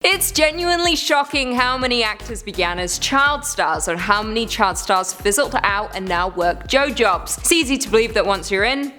It's genuinely shocking how many actors began as child stars and how many child stars fizzled out and now work Joe jobs. It's easy to believe that once you're in,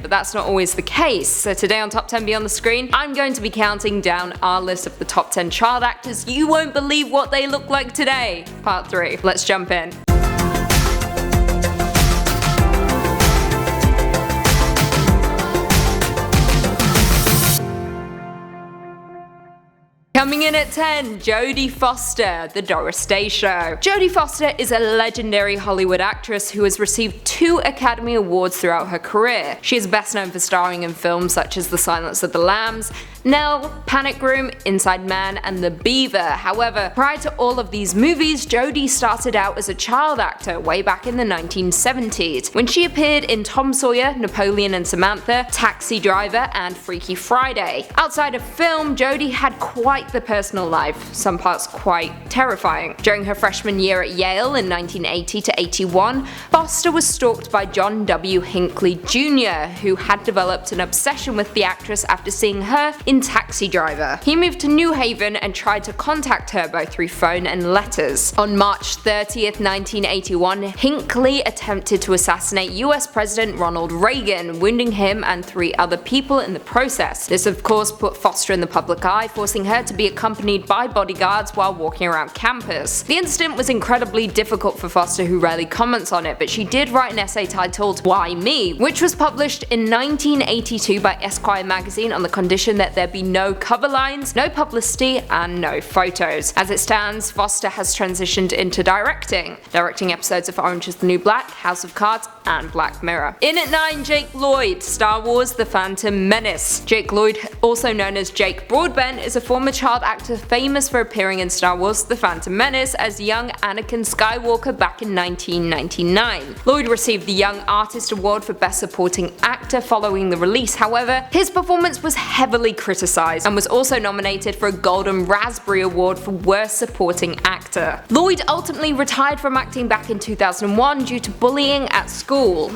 but that's not always the case. So today on Top 10 Beyond the Screen, I'm going to be counting down our list of the top 10 child actors you won't believe what they look like today. Part 3. Let's jump in. Coming in at 10, Jodie Foster, The Doris Day Show. Jodie Foster is a legendary Hollywood actress who has received 2 Academy Awards throughout her career. She is best known for starring in films such as The Silence of the Lambs, Nell, Panic Room, Inside Man, and The Beaver. However, prior to all of these movies, Jodie started out as a child actor way back in the 1970s, when she appeared in Tom Sawyer, Napoleon and Samantha, Taxi Driver, and Freaky Friday. Outside of film, Jodie had quite the personal life, some parts quite terrifying. During her freshman year at Yale in 1980 to 81, Foster was stalked by John W. Hinckley Jr., who had developed an obsession with the actress after seeing her in Taxi Driver. He moved to New Haven and tried to contact her both through phone and letters. On March 30th, 1981, Hinckley attempted to assassinate US President Ronald Reagan, wounding him and 3 other people in the process. This of course put Foster in the public eye, forcing her to be accompanied by bodyguards while walking around campus. The incident was incredibly difficult for Foster, who rarely comments on it, but she did write an essay titled Why Me?, which was published in 1982 by Esquire magazine on the condition that there be no cover lines, no publicity, and no photos. As it stands, Foster has transitioned into directing episodes of Orange is the New Black, House of Cards, and Black Mirror. In at 9, Jake Lloyd, Star Wars The Phantom Menace. Jake Lloyd, also known as Jake Broadbent, is a former child actor famous for appearing in Star Wars The Phantom Menace as young Anakin Skywalker back in 1999. Lloyd received the Young Artist Award for Best Supporting Actor following the release. However, his performance was heavily criticized and was also nominated for a Golden Raspberry Award for Worst Supporting Actor. Lloyd ultimately retired from acting back in 2001 due to bullying at school.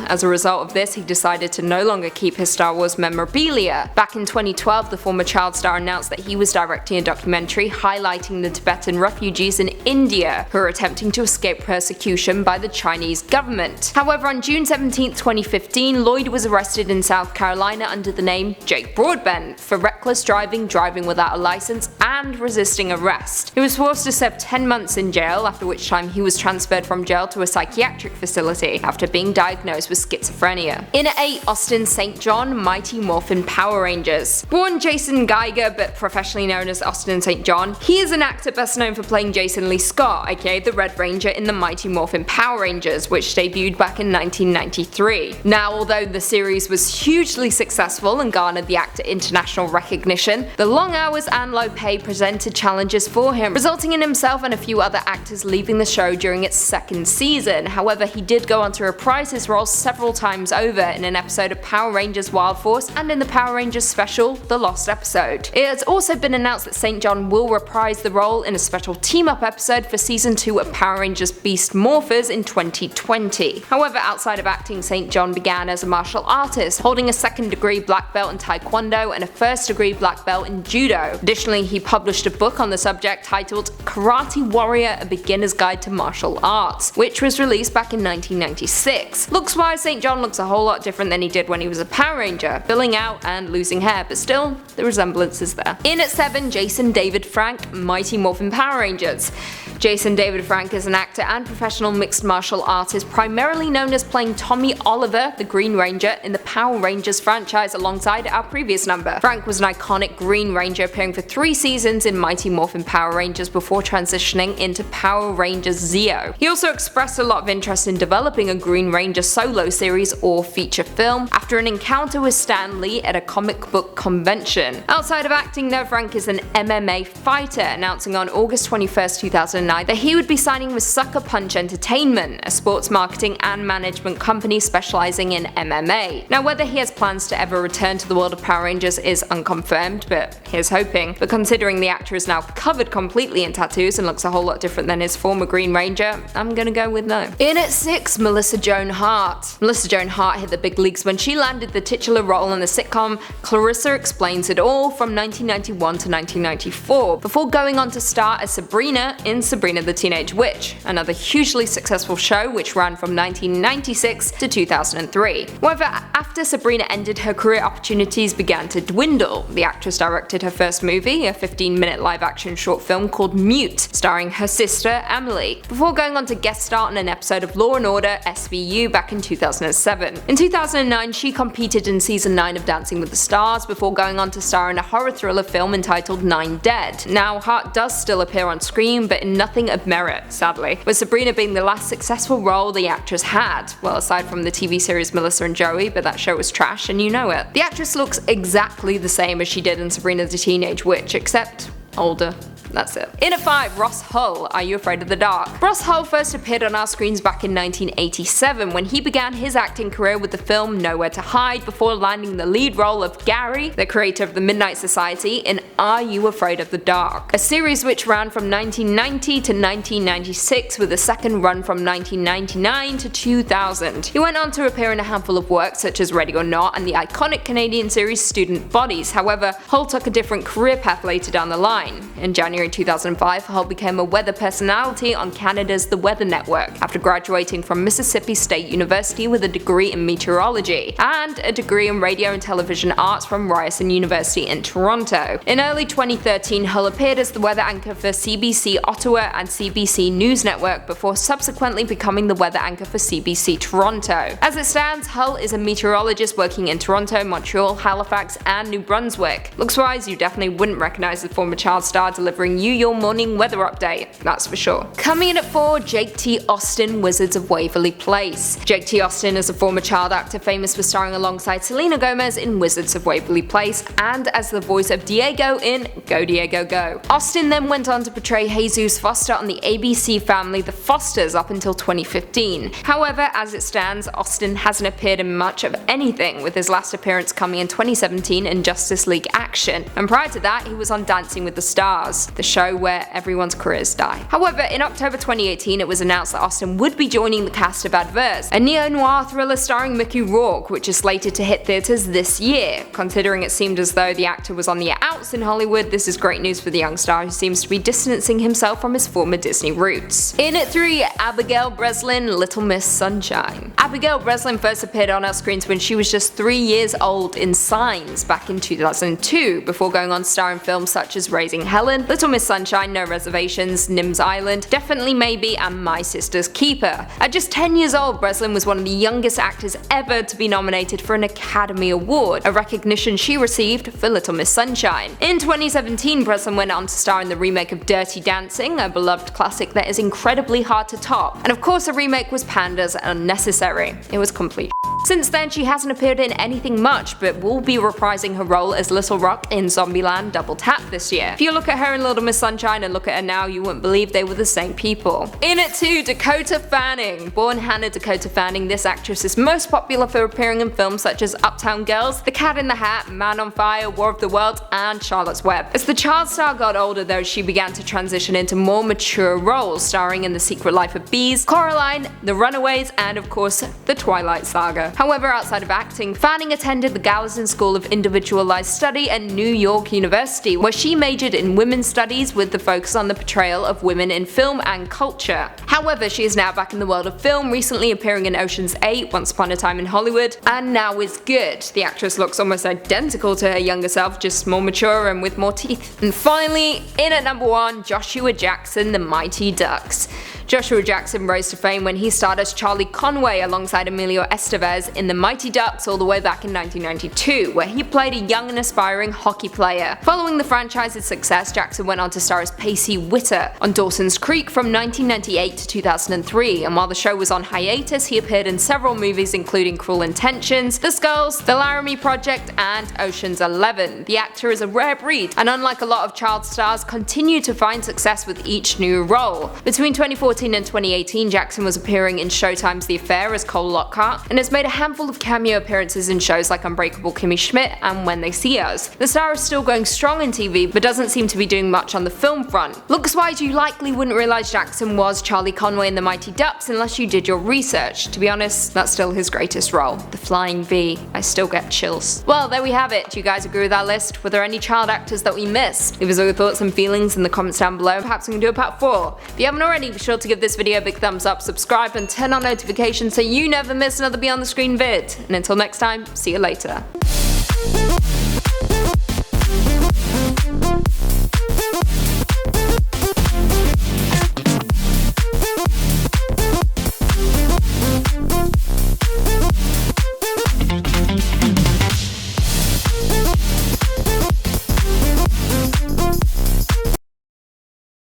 As a result of this, he decided to no longer keep his Star Wars memorabilia. Back in 2012, the former child star announced that he was directing a documentary highlighting the Tibetan refugees in India who are attempting to escape persecution by the Chinese government. However, on June 17, 2015, Lloyd was arrested in South Carolina under the name Jake Broadbent for reckless driving, driving without a license, and resisting arrest. He was forced to serve 10 months in jail, after which time he was transferred from jail to a psychiatric facility after being diagnosed with schizophrenia. In at 8, Austin St. John, Mighty Morphin Power Rangers. Born Jason Geiger, but professionally known as Austin St. John, he is an actor best known for playing Jason Lee Scott, aka the Red Ranger in the Mighty Morphin Power Rangers, which debuted back in 1993. Now, although the series was hugely successful and garnered the actor international recognition, the long hours and low pay presented challenges for him, resulting in himself and a few other actors leaving the show during its 2nd season. However, he did go on to reprise his role several times over in an episode of Power Rangers Wild Force and in the Power Rangers special, The Lost Episode. It has also been announced that St. John will reprise the role in a special team-up episode for Season 2 of Power Rangers Beast Morphers in 2020. However, outside of acting, St. John began as a martial artist, holding a 2nd-degree black belt in Taekwondo and a 1st-degree black belt in Judo. Additionally, he published a book on the subject titled Karate Warrior: A Beginner's Guide to Martial Arts, which was released back in 1996. Looks-wise, St. John looks a whole lot different than he did when he was a Power Ranger, filling out and losing hair, but still, the resemblance is there. In at 7, Jason David Frank, Mighty Morphin Power Rangers. Jason David Frank is an actor and professional mixed martial artist, primarily known as playing Tommy Oliver, the Green Ranger, in the Power Rangers franchise alongside our previous number. Frank was an iconic Green Ranger, appearing for 3 seasons in Mighty Morphin Power Rangers before transitioning into Power Rangers Zeo. He also expressed a lot of interest in developing a Green Ranger solo series or feature film after an encounter with Stan Lee at a comic book convention. Outside of acting though, Frank is an MMA fighter, announcing on August 21st, 2009 that he would be signing with Sucker Punch Entertainment, a sports marketing and management company specializing in MMA. Now, whether he has plans to ever return to the world of Power Rangers is unconfirmed, but here's hoping. But considering the actor is now covered completely in tattoos and looks a whole lot different than his former Green Ranger, I'm gonna go with no. In at 6, Melissa Joan Hart. Melissa Joan Hart hit the big leagues when she landed the titular role in the sitcom Clarissa Explains It it all from 1991 to 1994, before going on to star as Sabrina in Sabrina the Teenage Witch, another hugely successful show which ran from 1996 to 2003. However, after Sabrina ended, her career opportunities began to dwindle. The actress directed her first movie, a 15-minute live-action short film called Mute, starring her sister Emily, before going on to guest star on an episode of Law & Order SVU back in 2007. In 2009, she competed in season 9 of Dancing with the Stars, before going on to star in a horror thriller film entitled 9 Dead. Now, Hart does still appear on screen, but in nothing of merit, sadly, with Sabrina being the last successful role the actress had, well, aside from the TV series Melissa and Joey, but that show was trash and you know it. The actress looks exactly the same as she did in Sabrina the Teenage Witch, except older. That's it. In at 5, Ross Hull, Are You Afraid of the Dark? Ross Hull first appeared on our screens back in 1987 when he began his acting career with the film Nowhere to Hide, before landing the lead role of Gary, the creator of the Midnight Society, in Are You Afraid of the Dark, a series which ran from 1990 to 1996 with a second run from 1999 to 2000. He went on to appear in a handful of works such as Ready or Not and the iconic Canadian series Student Bodies. However, Hull took a different career path later down the line. In January 2005, Hull became a weather personality on Canada's The Weather Network after graduating from Mississippi State University with a degree in meteorology and a degree in radio and television arts from Ryerson University in Toronto. In early 2013, Hull appeared as the weather anchor for CBC Ottawa and CBC News Network, before subsequently becoming the weather anchor for CBC Toronto. As it stands, Hull is a meteorologist working in Toronto, Montreal, Halifax, and New Brunswick. Looks-wise, you definitely wouldn't recognize the former child star delivering you your morning weather update, that's for sure. Coming in at 4, Jake T. Austin, Wizards of Waverly Place. Jake T. Austin is a former child actor famous for starring alongside Selena Gomez in Wizards of Waverly Place and as the voice of Diego in Go Diego Go. Austin then went on to portray Jesus Foster on the ABC family The Fosters up until 2015. However, as it stands, Austin hasn't appeared in much of anything, with his last appearance coming in 2017 in Justice League Action, and prior to that he was on Dancing with the Stars, the show where everyone's careers die. However, in October 2018 it was announced that Austin would be joining the cast of Adverse, a neo-noir thriller starring Mickey Rourke, which is slated to hit theaters this year. Considering it seemed as though the actor was on the outs in Hollywood, this is great news for the young star who seems to be distancing himself from his former Disney roots. In at 3, Abigail Breslin, Little Miss Sunshine. Abigail Breslin first appeared on our screens when she was just 3 years old in Signs back in 2002, before going on to star in films such as Raising Helen, Little Miss Sunshine, No Reservations, Nim's Island, Definitely Maybe, and My Sister's Keeper. At just 10 years old, Breslin was one of the youngest actors ever to be nominated for an Academy Award, a recognition she received for Little Miss Sunshine. In 2017, Breslin went on to star in the remake of Dirty Dancing, a beloved classic that is incredibly hard to top, and of course the remake was panned as unnecessary. It was complete. Since then, she hasn't appeared in anything much, but will be reprising her role as Little Rock in Zombieland Double Tap this year. If you look at her in Little Miss Sunshine and look at her now, you wouldn't believe they were the same people. In at 2, Dakota Fanning. Born Hannah Dakota Fanning, this actress is most popular for appearing in films such as Uptown Girls, The Cat in the Hat, Man on Fire, War of the Worlds, and Charlotte's Web. As the child star got older though, she began to transition into more mature roles, starring in The Secret Life of Bees, Coraline, The Runaways, and of course, The Twilight Saga. However, outside of acting, Fanning attended the Gallatin School of Individualized Study at New York University, where she majored in women's studies with the focus on the portrayal of women in film and culture. However, she is now back in the world of film, recently appearing in Ocean's 8, Once Upon a Time in Hollywood, and Now Is Good. The actress looks almost identical to her younger self, just more mature and with more teeth. And finally, in at number 1, Joshua Jackson, The Mighty Ducks. Joshua Jackson rose to fame when he starred as Charlie Conway alongside Emilio Estevez in The Mighty Ducks all the way back in 1992, where he played a young and aspiring hockey player. Following the franchise's success, Jackson went on to star as Pacey Witter on Dawson's Creek from 1998 to 2003, and while the show was on hiatus, he appeared in several movies including Cruel Intentions, The Skulls, The Laramie Project, and Ocean's 11. The actor is a rare breed, and unlike a lot of child stars, continued to find success with each new role. Between 2014 2014 and 2018, Jackson was appearing in Showtime's The Affair as Cole Lockhart, and has made a handful of cameo appearances in shows like Unbreakable Kimmy Schmidt and When They See Us. The star is still going strong in TV, but doesn't seem to be doing much on the film front. Looks-wise, you likely wouldn't realize Jackson was Charlie Conway in The Mighty Ducks unless you did your research. To be honest, that's still his greatest role. The Flying V. I still get chills. Well, there we have it. Do you guys agree with that list? Were there any child actors that we missed? Leave us all your thoughts and feelings in the comments down below. Perhaps we can do a part 4. If you haven't already, be sure to give this video a big thumbs up, subscribe, and turn on notifications so you never miss another Beyond the Screen vid. And until next time, see you later.